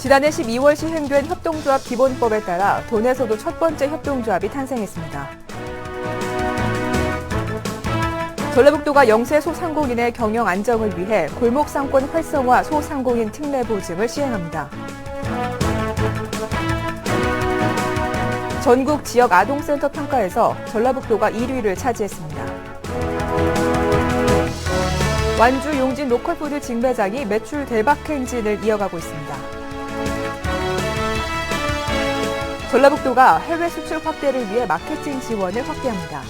지난해 12월 시행된 협동조합 기본법에 따라 도내에서도 첫 번째 협동조합이 탄생했습니다. 전라북도가 영세 소상공인의 경영 안정을 위해 골목상권 활성화 소상공인 특례 보증을 시행합니다. 전국 지역 아동센터 평가에서 전라북도가 1위를 차지했습니다. 완주 용진 로컬푸드 직매장이 매출 대박 행진을 이어가고 있습니다. 전라북도가 해외 수출 확대를 위해 마케팅 지원을 확대합니다.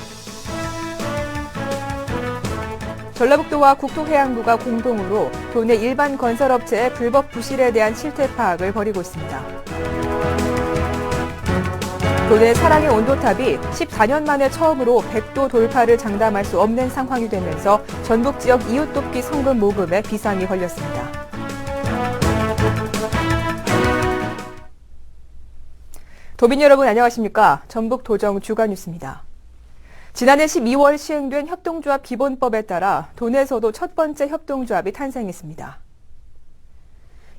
전라북도와 국토해양부가 공동으로 도내 일반 건설업체의 불법 부실에 대한 실태 파악을 벌이고 있습니다. 도내 사랑의 온도탑이 14년 만에 처음으로 100도 돌파를 장담할 수 없는 상황이 되면서 전북 지역 이웃돕기 성금 모금에 비상이 걸렸습니다. 도민 여러분 안녕하십니까? 전북 도정 주간 뉴스입니다. 지난해 12월 시행된 협동조합 기본법에 따라 도내에서도 첫 번째 협동조합이 탄생했습니다.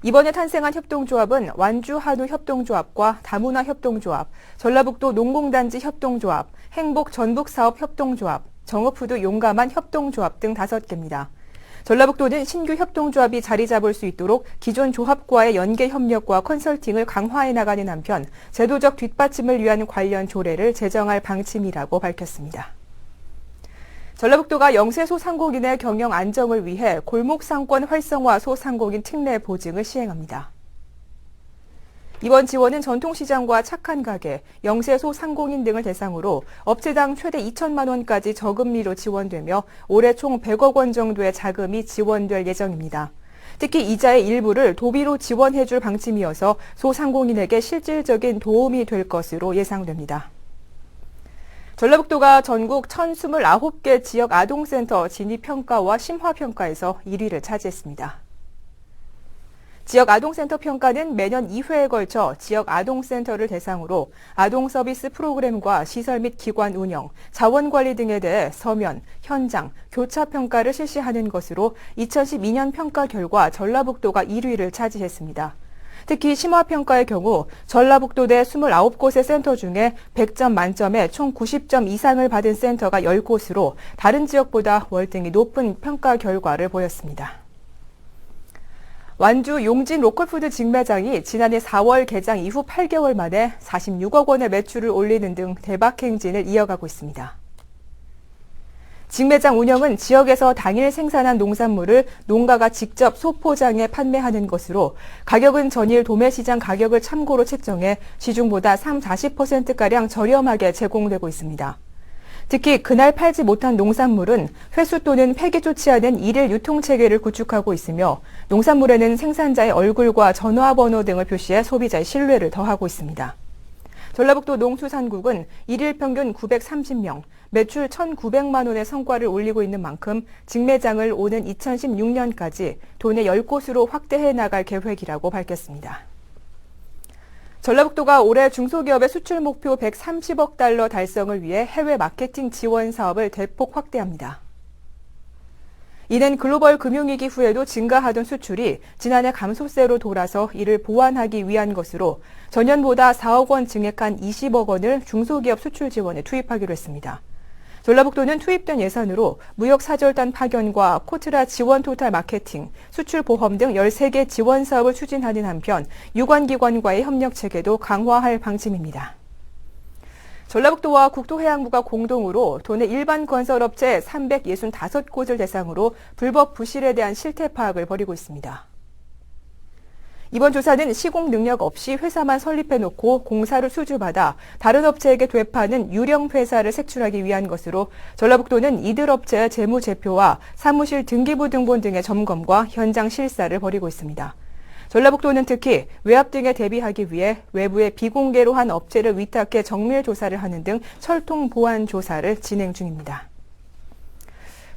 이번에 탄생한 협동조합은 완주 한우 협동조합과 다문화 협동조합, 전라북도 농공단지 협동조합, 행복 전북사업 협동조합, 정어푸드 용감한 협동조합 등 5개입니다. 전라북도는 신규 협동조합이 자리 잡을 수 있도록 기존 조합과의 연계 협력과 컨설팅을 강화해 나가는 한편 제도적 뒷받침을 위한 관련 조례를 제정할 방침이라고 밝혔습니다. 전라북도가 영세 소상공인의 경영 안정을 위해 골목상권 활성화 소상공인 특례 보증을 시행합니다. 이번 지원은 전통시장과 착한 가게, 영세 소상공인 등을 대상으로 업체당 최대 2천만 원까지 저금리로 지원되며 올해 총 100억 원 정도의 자금이 지원될 예정입니다. 특히 이자의 일부를 도비로 지원해줄 방침이어서 소상공인에게 실질적인 도움이 될 것으로 예상됩니다. 전라북도가 전국 1,029개 지역 아동센터 진입평가와 심화평가에서 1위를 차지했습니다. 지역 아동센터 평가는 매년 2회에 걸쳐 지역 아동센터를 대상으로 아동 서비스 프로그램과 시설 및 기관 운영, 자원관리 등에 대해 서면, 현장, 교차 평가를 실시하는 것으로 2012년 평가 결과 전라북도가 1위를 차지했습니다. 특히 심화평가의 경우 전라북도 내 29곳의 센터 중에 100점 만점에 총 90점 이상을 받은 센터가 10곳으로 다른 지역보다 월등히 높은 평가 결과를 보였습니다. 완주 용진 로컬푸드 직매장이 지난해 4월 개장 이후 8개월 만에 46억 원의 매출을 올리는 등 대박 행진을 이어가고 있습니다. 직매장 운영은 지역에서 당일 생산한 농산물을 농가가 직접 소포장해 판매하는 것으로 가격은 전일 도매시장 가격을 참고로 책정해 시중보다 40%가량 저렴하게 제공되고 있습니다. 특히 그날 팔지 못한 농산물은 회수 또는 폐기 좋지 않은 일일 유통체계를 구축하고 있으며 농산물에는 생산자의 얼굴과 전화번호 등을 표시해 소비자의 신뢰를 더하고 있습니다. 전라북도 농수산국은 일일 평균 930명, 매출 1,900만 원의 성과를 올리고 있는 만큼 직매장을 오는 2016년까지 도내 10곳으로 확대해 나갈 계획이라고 밝혔습니다. 전라북도가 올해 중소기업의 수출 목표 130억 달러 달성을 위해 해외 마케팅 지원 사업을 대폭 확대합니다. 이는 글로벌 금융위기 후에도 증가하던 수출이 지난해 감소세로 돌아서 이를 보완하기 위한 것으로 전년보다 4억 원 증액한 20억 원을 중소기업 수출 지원에 투입하기로 했습니다. 전라북도는 투입된 예산으로 무역 사절단 파견과 코트라 지원 토탈 마케팅, 수출 보험 등 13개 지원 사업을 추진하는 한편 유관기관과의 협력 체계도 강화할 방침입니다. 전라북도와 국토해양부가 공동으로 도내 일반 건설업체 365곳을 대상으로 불법 부실에 대한 실태 파악을 벌이고 있습니다. 이번 조사는 시공 능력 없이 회사만 설립해놓고 공사를 수주받아 다른 업체에게 되파는 유령 회사를 색출하기 위한 것으로 전라북도는 이들 업체의 재무제표와 사무실 등기부 등본 등의 점검과 현장 실사를 벌이고 있습니다. 전라북도는 특히 외압 등에 대비하기 위해 외부에 비공개로 한 업체를 위탁해 정밀 조사를 하는 등 철통 보안 조사를 진행 중입니다.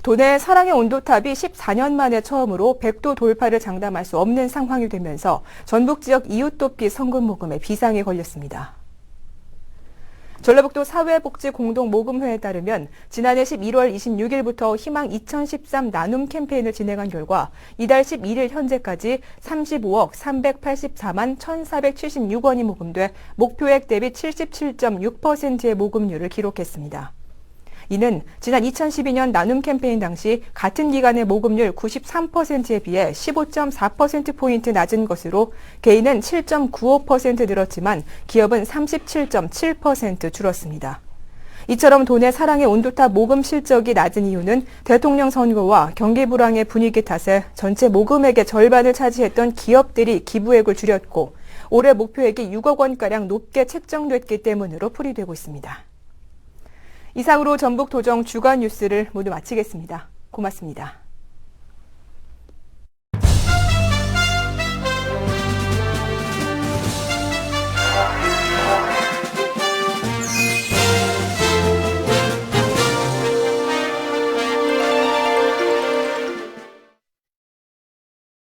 도내 사랑의 온도탑이 14년 만에 처음으로 100도 돌파를 장담할 수 없는 상황이 되면서 전북 지역 이웃돕기 성금 모금에 비상이 걸렸습니다. 전라북도 사회복지공동모금회에 따르면 지난해 11월 26일부터 희망 2013 나눔 캠페인을 진행한 결과 이달 11일 현재까지 35억 384만 1,476원이 모금돼 목표액 대비 77.6%의 모금률을 기록했습니다. 이는 지난 2012년 나눔 캠페인 당시 같은 기간의 모금률 93%에 비해 15.4%포인트 낮은 것으로 개인은 7.95% 늘었지만 기업은 37.7% 줄었습니다. 이처럼 돈의 사랑의 온도탑 모금 실적이 낮은 이유는 대통령 선거와 경기 불황의 분위기 탓에 전체 모금액의 절반을 차지했던 기업들이 기부액을 줄였고 올해 목표액이 6억 원가량 높게 책정됐기 때문으로 풀이되고 있습니다. 이상으로 전북 도정 주간 뉴스를 모두 마치겠습니다. 고맙습니다.